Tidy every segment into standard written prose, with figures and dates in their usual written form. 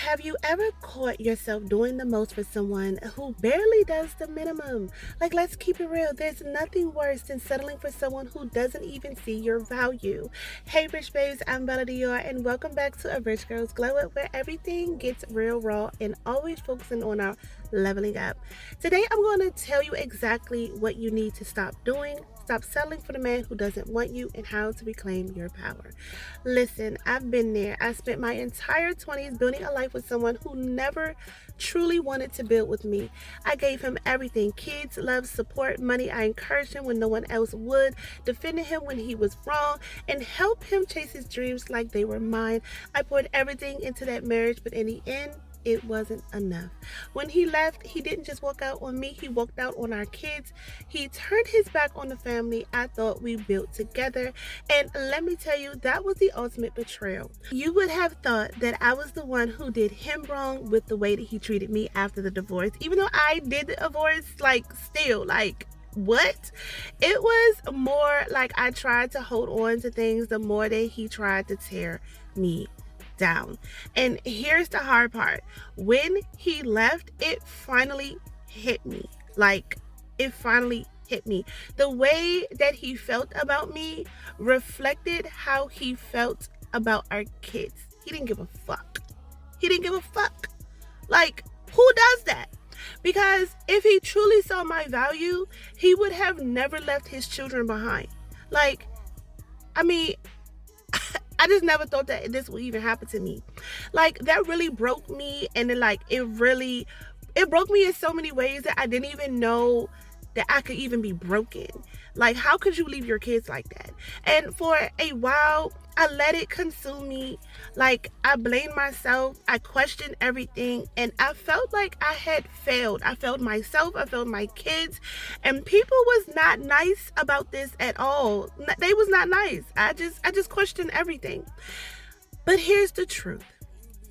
Have you ever caught yourself doing the most for someone who barely does the minimum? Like, let's keep it real. There's nothing worse than settling for someone who doesn't even see your value. Hey, Rych Babes, I'm Dyor, and welcome back to A Rich Girl's Glow Up, where everything gets real raw and always focusing on our leveling up. Today, I'm going to tell you exactly what you need to stop doing. Stop settling for the man who doesn't want you, and how to reclaim your power. Listen, I've been there. I spent my entire 20s building a life with someone who never truly wanted to build with me. I gave him everything: kids, love, support, money. I encouraged him when no one else would, defended him when he was wrong, and helped him chase his dreams like they were mine. I poured everything into that marriage, but in the end, it wasn't enough. When he left, he didn't just walk out on me, he walked out on our kids. He turned his back on the family I thought we built together. And let me tell you, that was the ultimate betrayal. You would have thought that I was the one who did him wrong with the way that he treated me after the divorce, even though I did the divorce. What? It was more like I tried to hold on to things the more that he tried to tear me down. And here's the hard part: when he left, it finally hit me. It finally hit me. The way that he felt about me reflected how he felt about our kids. He didn't give a fuck. He didn't give a fuck. Who does that? Because if he truly saw my value, he would have never left his children behind. I mean, I just never thought that this would even happen to me. That really broke me, and it broke me in so many ways that I didn't even know that I could even be broken. How could you leave your kids like that? And for a while, I let it consume me. I blamed myself, I questioned everything, and I felt like I had failed. I failed myself, I failed my kids, and people was not nice about this at all. They was not nice. I just questioned everything. But here's the truth: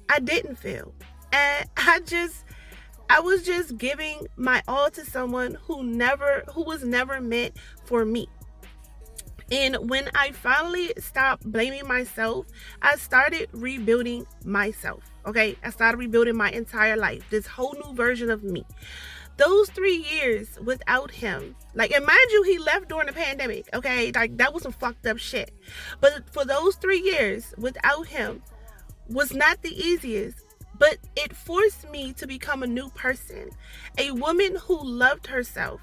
I didn't fail, and I was just giving my all to someone who was never meant for me. And when I finally stopped blaming myself, I started rebuilding myself. Okay, I started rebuilding my entire life, this whole new version of me. Those 3 years without him, and mind you, he left during the pandemic. Okay, that was some fucked up shit. But for those 3 years without him was not the easiest. But it forced me to become a new person, a woman who loved herself,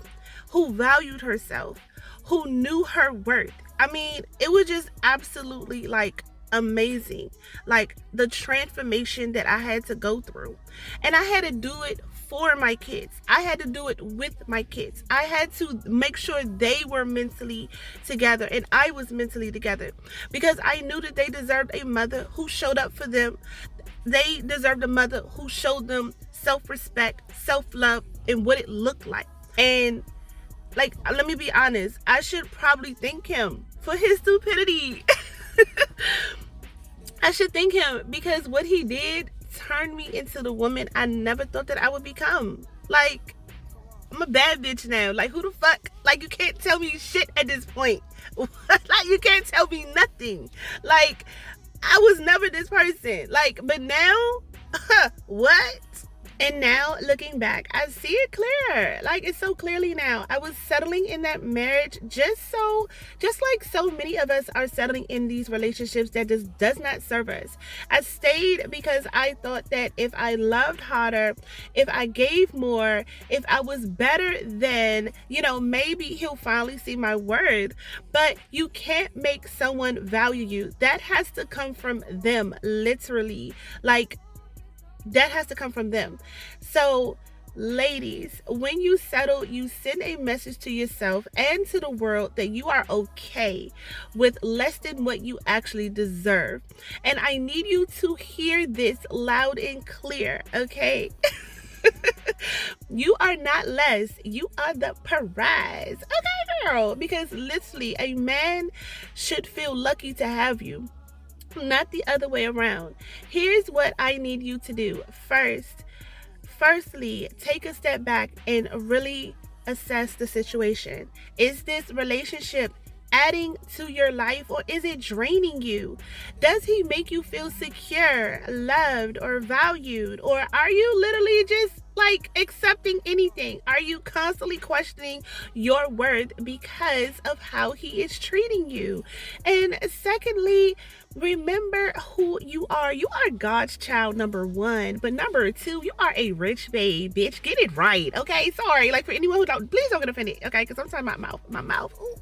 who valued herself, who knew her worth. I mean, it was just absolutely amazing, the transformation that I had to go through. And I had to do it for my kids. I had to do it with my kids. I had to make sure they were mentally together and I was mentally together, because I knew that they deserved a mother who showed up for them. They deserved a mother who showed them self-respect, self-love, and what it looked like. And let me be honest, I should probably thank him for his stupidity. I should thank him, because what he did turned me into the woman I never thought that I would become. I'm a bad bitch now. Who the fuck? You can't tell me shit at this point. You can't tell me nothing. I was never this person. But now, what? And now, looking back, I see it clear. It's so clearly now. I was settling in that marriage just like so many of us are settling in these relationships that just does not serve us. I stayed because I thought that if I loved harder, if I gave more, if I was better, then, maybe he'll finally see my worth. But you can't make someone value you. That has to come from them, literally. That has to come from them. So, ladies, when you settle, you send a message to yourself and to the world that you are okay with less than what you actually deserve. And I need you to hear this loud and clear, okay? You are not less. You are the prize. Okay, girl? Because literally, a man should feel lucky to have you, not the other way around. Here's what I need you to do. Firstly, take a step back and really assess the situation. Is this relationship adding to your life, or is it draining you? Does he make you feel secure, loved, or valued? Or are you literally just like accepting anything? Are you constantly questioning your worth because of how he is treating you? And secondly, remember who you are. You are God's child, number one. But number two, you are a rich babe, bitch. Get it right, okay? Sorry, like for anyone who don't, please don't get offended, okay? Because I'm talking about my mouth. Ooh.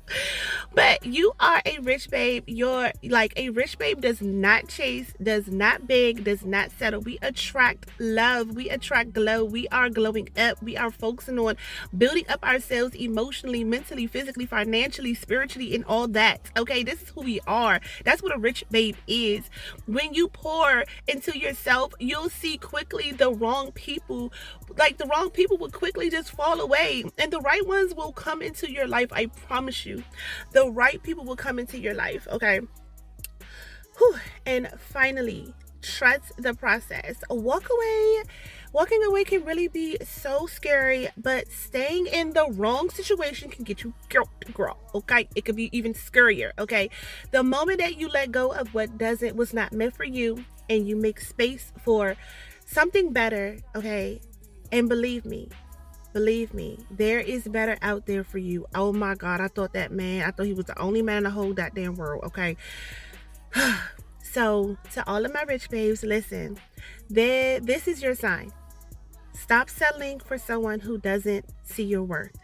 But you are a rich babe. You're like, a rich babe does not chase, does not beg, does not settle. We attract love. We attract glow. We are glowing up. We are focusing on building up ourselves emotionally, mentally, physically, financially, spiritually, and all that, okay? This is who we are. That's what a rich babe is. When you pour into yourself, you'll see quickly the wrong people, like the wrong people will quickly just fall away, and the right ones will come into your life. I promise you, the right people will come into your life, okay? Whew. And finally, trust the process. Walking away can really be so scary, but staying in the wrong situation can get you girl, okay? It could be even scarier, okay? The moment that you let go of what was not meant for you, and you make space for something better, okay? And believe me, there is better out there for you. Oh my God, I thought he was the only man in the whole goddamn world, okay? So to all of my rich babes, listen, this is your sign. Stop settling for someone who doesn't see your worth.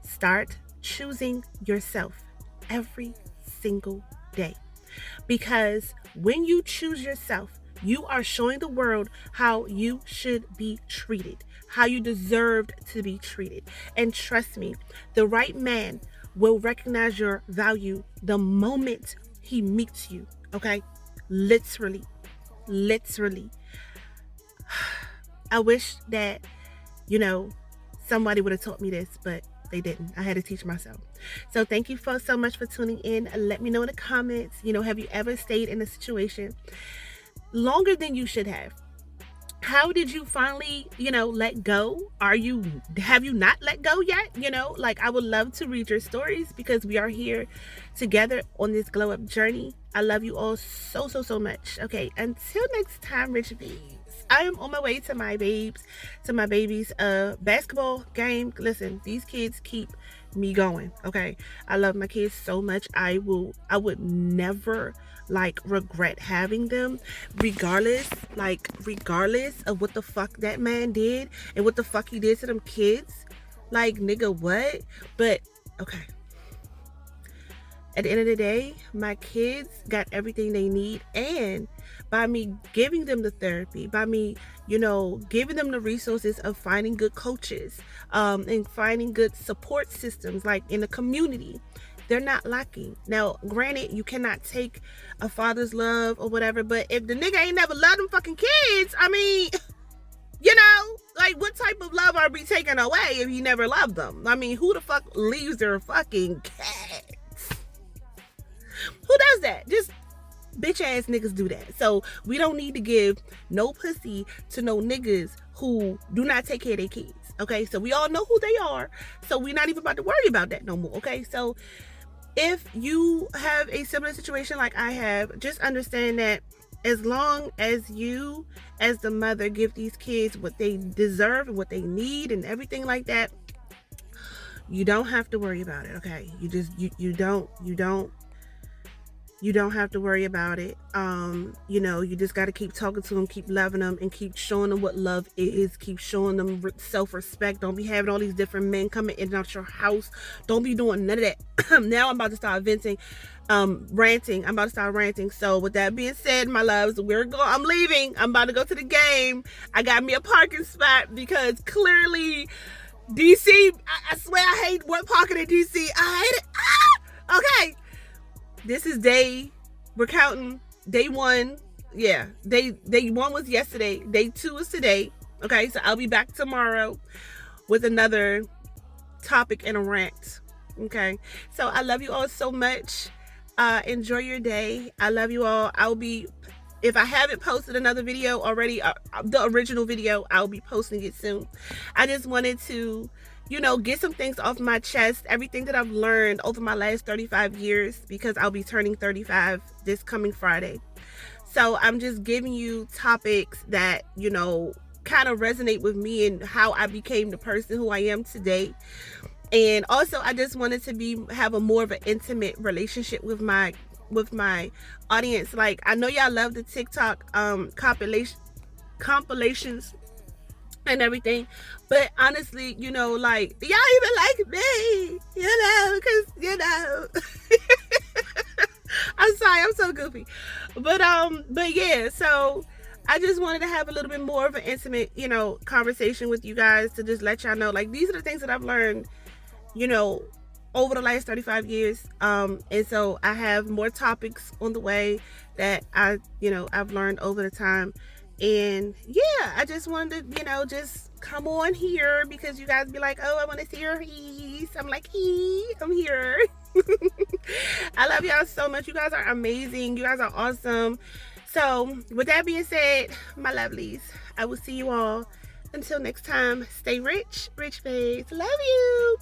Start choosing yourself every single day. Because when you choose yourself, you are showing the world how you should be treated, how you deserved to be treated. And trust me, the right man will recognize your value the moment he meets you, okay? Literally. I wish that, somebody would have taught me this, but they didn't. I had to teach myself. So thank you so much for tuning in. Let me know in the comments, have you ever stayed in a situation longer than you should have? How did you finally, let go? Have you not let go yet? I would love to read your stories, because we are here together on this glow up journey. I love you all so much. Okay, until next time, rich babes. I am on my way to my babies' basketball game. Listen, these kids keep me going, okay? I love my kids so much. I would never regret having them, regardless of what the fuck that man did and what the fuck he did to them kids. Like, nigga, what? But okay, at the end of the day, my kids got everything they need, and by me giving them the therapy, by me, giving them the resources of finding good coaches, and finding good support systems, like in the community, they're not lacking. Now, granted, you cannot take a father's love or whatever, but if the nigga ain't never loved them fucking kids, I mean, what type of love are we taking away if he never loved them? I mean, who the fuck leaves their fucking cats? Who does that? Just bitch ass niggas do that. So we don't need to give no pussy to no niggas who do not take care of their kids, okay? So we all know who they are, so we're not even about to worry about that no more, okay? So if you have a similar situation like I have, just understand that as long as you, as the mother, give these kids what they deserve and what they need and everything like that, you don't have to worry about it, okay? You don't have to worry about it. You just got to keep talking to them, keep loving them, and keep showing them what love is. Keep showing them self-respect. Don't be having all these different men coming in and out your house. Don't be doing none of that. Now I'm about to start ranting. I'm about to start ranting. So with that being said, my loves, I'm leaving. I'm about to go to the game. I got me a parking spot, because clearly DC, I swear I hate parking in DC. I hate it. Okay. This is we're counting day one. Yeah, day one was yesterday. Day two is today. Okay, so I'll be back tomorrow with another topic and a rant. Okay, so I love you all so much. Enjoy your day. I love you all. If I haven't posted another video already, the original video, I'll be posting it soon. I just wanted to, get some things off my chest, everything that I've learned over my last 35 years, because I'll be turning 35 this coming Friday. So I'm just giving you topics that, kind of resonate with me and how I became the person who I am today. And also I just wanted to have a more of an intimate relationship with my audience. Like, I know y'all love the TikTok compilations and everything, but honestly, like, y'all even like me, because I'm sorry, I'm so goofy, but yeah, so I just wanted to have a little bit more of an intimate, conversation with you guys, to just let y'all know, like, these are the things that I've learned, over the last 35 years. And so I have more topics on the way that I've learned over the time. And yeah, I just wanted to, just come on here, because you guys be like, oh, I want to see your he's. I'm like, I'm here. I love y'all so much. You guys are amazing. You guys are awesome. So with that being said, my lovelies, I will see you all until next time. Stay rich, Rych Babes. Love you.